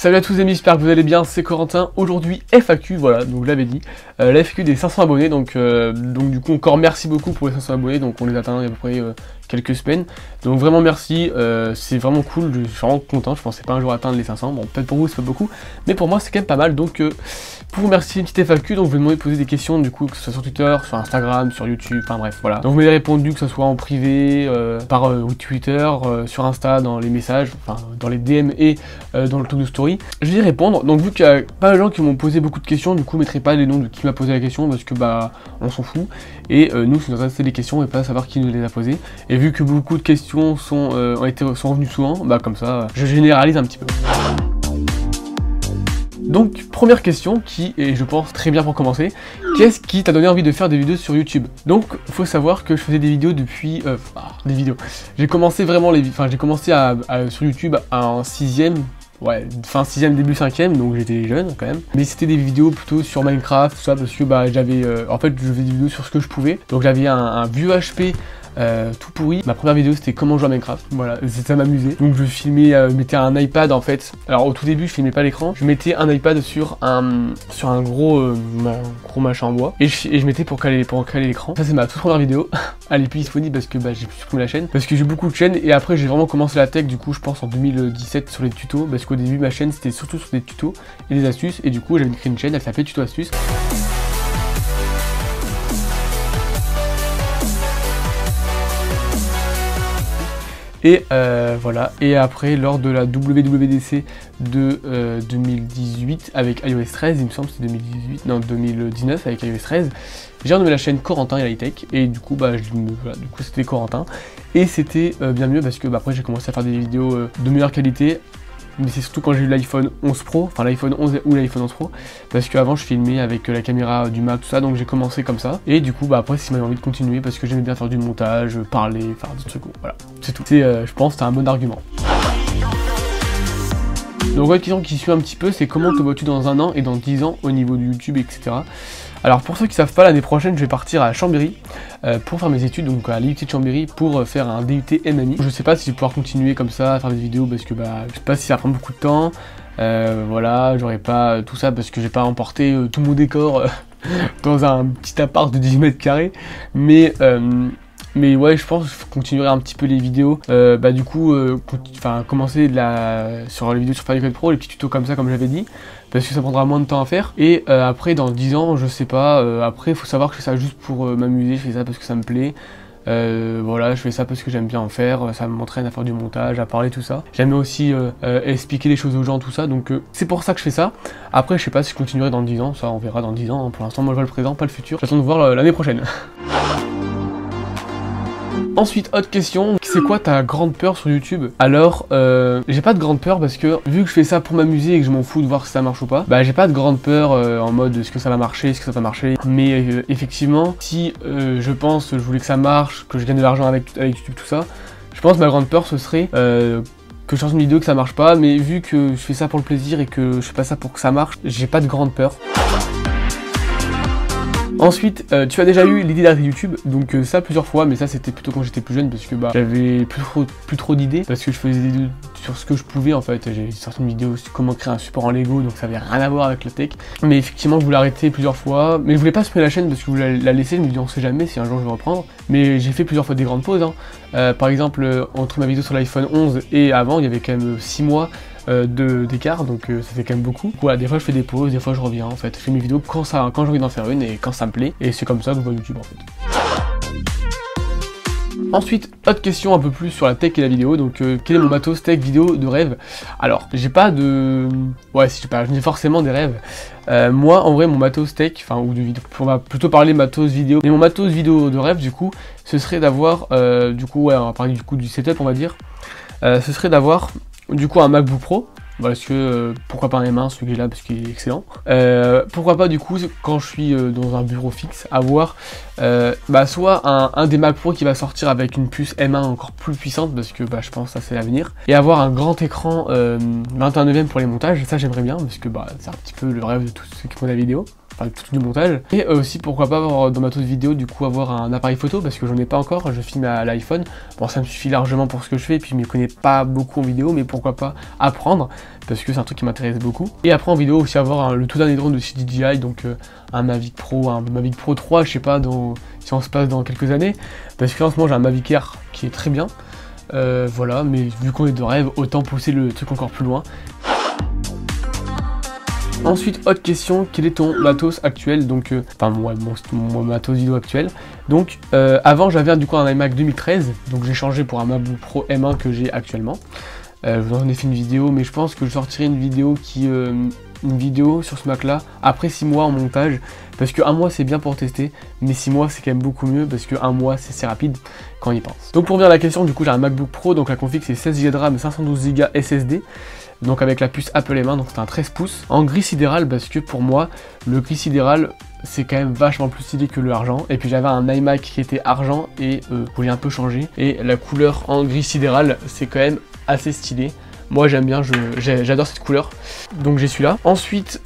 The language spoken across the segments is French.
Salut à tous les amis, j'espère que vous allez bien, c'est Corentin. Aujourd'hui FAQ, voilà, donc je l'avais dit, la FAQ des 500 abonnés, donc du coup encore merci beaucoup pour les 500 abonnés, donc on les atteint à peu près quelques semaines, donc vraiment merci, c'est vraiment cool, je suis vraiment content, je pensais pas un jour atteindre les 500, bon peut-être pour vous c'est pas beaucoup, mais pour moi c'est quand même pas mal, donc pour vous remercier, une petite FAQ, donc je vais demander de poser des questions du coup, que ce soit sur Twitter, sur Instagram, sur YouTube, enfin bref, voilà. Donc vous m'avez répondu que ce soit en privé, par Twitter, sur Insta, dans les messages, enfin dans les DM et dans le talk de story. Je vais y répondre, donc vu qu'il y a pas mal de gens qui m'ont posé beaucoup de questions, du coup je mettrai pas les noms de qui m'a posé la question, parce que bah on s'en fout, et nous c'est nous intéresser des questions et pas savoir qui nous les a posées, et vu que beaucoup de questions sont revenues souvent, bah comme ça, je généralise un petit peu. Donc, première question qui est, je pense, très bien pour commencer. Qu'est-ce qui t'a donné envie de faire des vidéos sur YouTube? Donc, faut savoir que je faisais des vidéos depuis... des vidéos. J'ai commencé vraiment j'ai commencé sur YouTube en 6ème, ouais, fin 6ème, début 5ème, donc j'étais jeune quand même. Mais c'était des vidéos plutôt sur Minecraft, tout ça, parce que bah j'avais... en fait, je faisais des vidéos sur ce que je pouvais. Donc j'avais un vieux HP... tout pourri. Ma première vidéo c'était comment jouer à Minecraft, voilà, ça m'amusait. Donc je filmais, je mettais un iPad en fait. Alors au tout début je filmais pas l'écran, je mettais un iPad sur un gros machin en bois et je mettais pour caler l'écran. Ça c'est ma toute première vidéo. Elle est plus disponible parce que bah, j'ai supprimé la chaîne, parce que j'ai beaucoup de chaînes, et après j'ai vraiment commencé la tech du coup je pense en 2017 sur les tutos, parce qu'au début ma chaîne c'était surtout sur des tutos et des astuces, et du coup j'avais créé une chaîne, elle s'appelait Tuto Astuces. Et voilà, et après lors de la WWDC de 2018 avec iOS 13, il me semble c'était 2019 avec iOS 13, j'ai renommé la chaîne Corentin et Hightech, et du coup bah voilà, du coup c'était Corentin, et c'était bien mieux parce que bah, après j'ai commencé à faire des vidéos de meilleure qualité. Mais c'est surtout quand j'ai eu l'iPhone 11 Pro, enfin l'iPhone 11 ou l'iPhone 11 Pro, parce qu'avant je filmais avec la caméra du Mac, tout ça, donc j'ai commencé comme ça. Et du coup, bah après, ça m'a envie de continuer parce que j'aimais bien faire du montage, parler, faire des trucs, voilà, c'est tout. Je pense que c'est un bon argument. Donc la question qui suit un petit peu, c'est comment te vois-tu dans 1 an et dans 10 ans au niveau de YouTube, etc. Alors pour ceux qui savent pas, l'année prochaine je vais partir à Chambéry pour faire mes études, donc à l'IUT de Chambéry, pour faire un DUT MMI. Je sais pas si je vais pouvoir continuer comme ça à faire des vidéos parce que bah je sais pas si ça prend beaucoup de temps. Voilà, j'aurai pas tout ça parce que j'ai pas emporté tout mon décor dans un petit appart de 10 mètres carrés. Mais ouais, je pense que je continuerai un petit peu les vidéos. Bah du coup, commencer sur les vidéos sur Final Cut Pro, les petits tutos comme ça, comme j'avais dit, parce que ça prendra moins de temps à faire. Et après, dans 10 ans, je sais pas. Après, il faut savoir que je fais ça juste pour m'amuser. Je fais ça parce que ça me plaît. Voilà, je fais ça parce que j'aime bien en faire. Ça m'entraîne à faire du montage, à parler, tout ça. J'aime aussi expliquer les choses aux gens, tout ça. Donc c'est pour ça que je fais ça. Après, je sais pas si je continuerai dans 10 ans. Ça, on verra dans 10 ans. Hein. Pour l'instant, moi, je vois le présent, pas le futur. J'attends de voir l'année prochaine. Ensuite, autre question, c'est quoi ta grande peur sur YouTube? Alors, j'ai pas de grande peur parce que vu que je fais ça pour m'amuser et que je m'en fous de voir si ça marche ou pas, bah j'ai pas de grande peur en mode est-ce que ça va marcher, est-ce que ça va marcher. Mais effectivement, si je pense, je voulais que ça marche, que je gagne de l'argent avec YouTube, tout ça, je pense que ma grande peur ce serait que je fasse une vidéo que ça marche pas, mais vu que je fais ça pour le plaisir et que je fais pas ça pour que ça marche, j'ai pas de grande peur. Ensuite, tu as déjà eu l'idée d'arrêter YouTube, donc ça plusieurs fois, mais ça c'était plutôt quand j'étais plus jeune parce que bah j'avais plus trop d'idées, parce que je faisais des vidéos sur ce que je pouvais en fait. J'ai sorti une vidéo sur comment créer un support en Lego, donc ça avait rien à voir avec la tech. Mais effectivement, je voulais arrêter plusieurs fois, mais je voulais pas supprimer la chaîne parce que je voulais la laisser. Je me dis on sait jamais si un jour je vais reprendre. Mais j'ai fait plusieurs fois des grandes pauses. Hein. Par exemple, entre ma vidéo sur l'iPhone 11 et avant, il y avait quand même 6 mois d'écart, donc ça fait quand même beaucoup. Voilà, des fois je fais des pauses, des fois je reviens en fait. Je fais mes vidéos quand j'ai envie d'en faire une et quand ça me plaît, et c'est comme ça que je vois YouTube en fait. Ensuite, autre question un peu plus sur la tech et la vidéo, donc quel est mon matos tech vidéo de rêve? Alors, j'ai pas de... Ouais, si je dis forcément des rêves. Moi, en vrai, mon matos tech, enfin, ou de vidéo, on va plutôt parler matos vidéo, mais mon matos vidéo de rêve, du coup, ce serait d'avoir, du coup, ouais, on va parler du coup du setup, on va dire, ce serait d'avoir, du coup, un MacBook Pro. Parce que pourquoi pas un M1, celui que j'ai là parce qu'il est excellent. Pourquoi pas du coup quand je suis dans un bureau fixe avoir soit un des Mac Pro qui va sortir avec une puce M1 encore plus puissante, parce que je pense que ça c'est l'avenir, et avoir un grand écran 21/9 pour les montages. Ça j'aimerais bien parce que c'est un petit peu le rêve de tous ceux qui font de la vidéo. enfin tout du montage. Et aussi pourquoi pas avoir dans ma toute vidéo du coup avoir un appareil photo parce que j'en ai pas encore, je filme à l'iPhone. Bon ça me suffit largement pour ce que je fais et puis je m'y connais pas beaucoup en vidéo mais pourquoi pas apprendre parce que c'est un truc qui m'intéresse beaucoup. Et après en vidéo aussi avoir le tout dernier drone de chez DJI, donc un Mavic Pro, un Mavic Pro 3, je sais pas si on se passe dans quelques années, parce que là en ce moment j'ai un Mavic Air qui est très bien. Voilà, mais vu qu'on est de rêve, autant pousser le truc encore plus loin. Ensuite, autre question, quel est ton matos actuel? Donc, enfin, mon matos vidéo actuel. Donc, avant, j'avais du coup un iMac 2013, donc j'ai changé pour un MacBook Pro M1 que j'ai actuellement. Je vous en ai fait une vidéo, mais je pense que je sortirai une vidéo sur ce Mac là après 6 mois en montage, parce que 1 mois c'est bien pour tester, mais 6 mois c'est quand même beaucoup mieux, parce que 1 mois c'est rapide quand on y pense. Donc pour revenir à la question, du coup j'ai un MacBook Pro, donc la config c'est 16 Go de RAM, 512 Go SSD. Donc avec la puce Apple M1, donc c'est un 13 pouces en gris sidéral, parce que pour moi le gris sidéral c'est quand même vachement plus stylé que le argent. Et puis j'avais un iMac qui était argent et j'ai un peu changé, et la couleur en gris sidéral c'est quand même assez stylé. Moi j'aime bien, j'adore cette couleur, donc j'ai celui-là. Ensuite,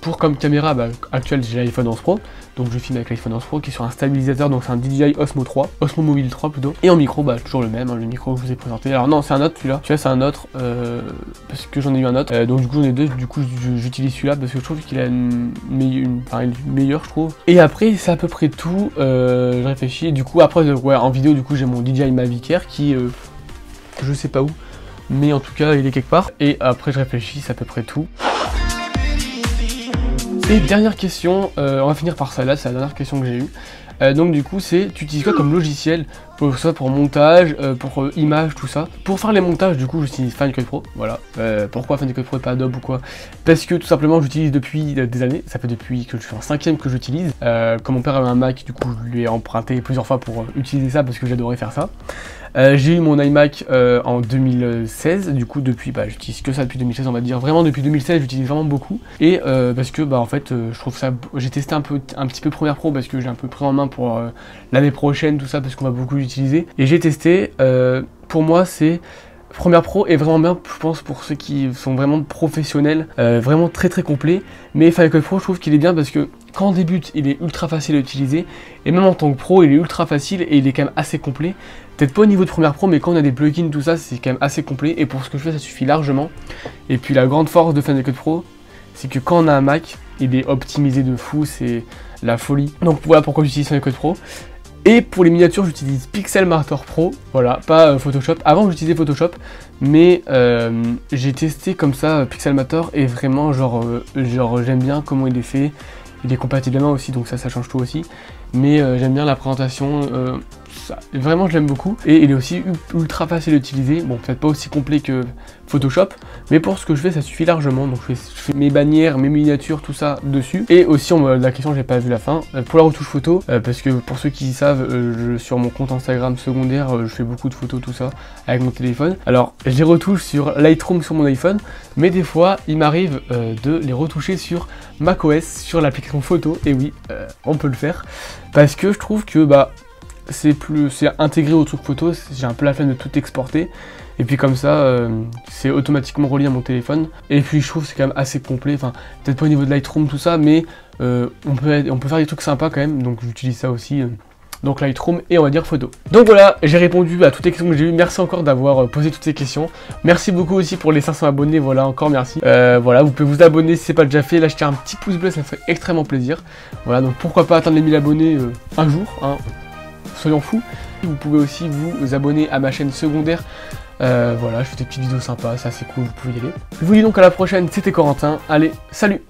pour comme caméra, actuelle j'ai l'iPhone 11 Pro, donc je filme avec l'iPhone 11 Pro qui est sur un stabilisateur, donc c'est un DJI Osmo 3, Osmo Mobile 3 plutôt. Et en micro, toujours le même, le micro que je vous ai présenté. Alors non, c'est un autre celui-là, c'est un autre, parce que j'en ai eu un autre, donc du coup j'en ai deux, du coup j'utilise celui-là parce que je trouve qu'il a une meilleure, je trouve. Et après c'est à peu près tout, je réfléchis, du coup après, ouais, en vidéo du coup j'ai mon DJI Mavic Air qui, je sais pas où, mais en tout cas il est quelque part. Et après je réfléchis, c'est à peu près tout. Et dernière question, on va finir par ça là, c'est la dernière question que j'ai eue. Donc du coup c'est, tu utilises quoi comme logiciel, soit pour montage, pour image, tout ça. Pour faire les montages du coup j'utilise Final Cut Pro, voilà. Pourquoi Final Cut Pro et pas Adobe ou quoi? Parce que tout simplement j'utilise depuis des années, ça fait depuis que je suis en 5ème que j'utilise. Comme mon père avait un Mac, du coup je lui ai emprunté plusieurs fois pour utiliser ça parce que j'adorais faire ça. J'ai eu mon iMac en 2016, du coup depuis, j'utilise que ça depuis 2016 on va dire, vraiment depuis 2016 j'utilise vraiment beaucoup. Et parce que en fait je trouve ça, j'ai testé un petit peu Premiere Pro parce que j'ai un peu pris en main pour l'année prochaine, tout ça, parce qu'on va beaucoup l'utiliser. Et j'ai testé, pour moi c'est... Premiere Pro est vraiment bien, je pense, pour ceux qui sont vraiment professionnels, vraiment très complet. Mais Final Cut Pro, je trouve qu'il est bien parce que quand on débute, il est ultra facile à utiliser. Et même en tant que pro, il est ultra facile et il est quand même assez complet. Peut-être pas au niveau de Premiere Pro, mais quand on a des plugins, tout ça, c'est quand même assez complet. Et pour ce que je fais, ça suffit largement. Et puis la grande force de Final Cut Pro, c'est que quand on a un Mac, il est optimisé de fou, c'est la folie. Donc voilà pourquoi j'utilise Final Cut Pro. Et pour les miniatures, j'utilise Pixelmator Pro, voilà, pas Photoshop. Avant, j'utilisais Photoshop, mais j'ai testé comme ça Pixelmator et vraiment, genre j'aime bien comment il est fait. Il est compatible à main aussi, donc ça change tout aussi. Mais j'aime bien la présentation, vraiment je l'aime beaucoup. Et il est aussi ultra facile à utiliser. Bon, peut-être pas aussi complet que Photoshop, mais pour ce que je fais, ça suffit largement. Donc je fais mes bannières, mes miniatures, tout ça dessus. Et aussi, la question, j'ai pas vu la fin, pour la retouche photo, parce que pour ceux qui savent, sur mon compte Instagram secondaire, je fais beaucoup de photos, tout ça, avec mon téléphone. Alors, je les retouche sur Lightroom sur mon iPhone, mais des fois, il m'arrive de les retoucher sur macOS, sur l'application photo. Et oui, on peut le faire, parce que je trouve que c'est intégré au truc photo, j'ai un peu la flemme de tout exporter. Et puis comme ça, c'est automatiquement relié à mon téléphone. Et puis je trouve que c'est quand même assez complet, enfin peut-être pas au niveau de Lightroom tout ça, mais on peut faire des trucs sympas quand même, donc j'utilise ça aussi. Donc Lightroom et on va dire photo. Donc voilà, j'ai répondu à toutes les questions que j'ai eues. Merci encore d'avoir posé toutes ces questions. Merci beaucoup aussi pour les 500 abonnés, voilà, encore merci. Voilà, vous pouvez vous abonner si c'est pas déjà fait, lâcher un petit pouce bleu, ça me ferait extrêmement plaisir. Voilà, donc pourquoi pas atteindre les 1000 abonnés un jour, hein, soyons fous. Vous pouvez aussi vous abonner à ma chaîne secondaire. Voilà, je fais des petites vidéos sympas, c'est assez cool, vous pouvez y aller. Je vous dis donc à la prochaine, c'était Corentin. Allez, salut!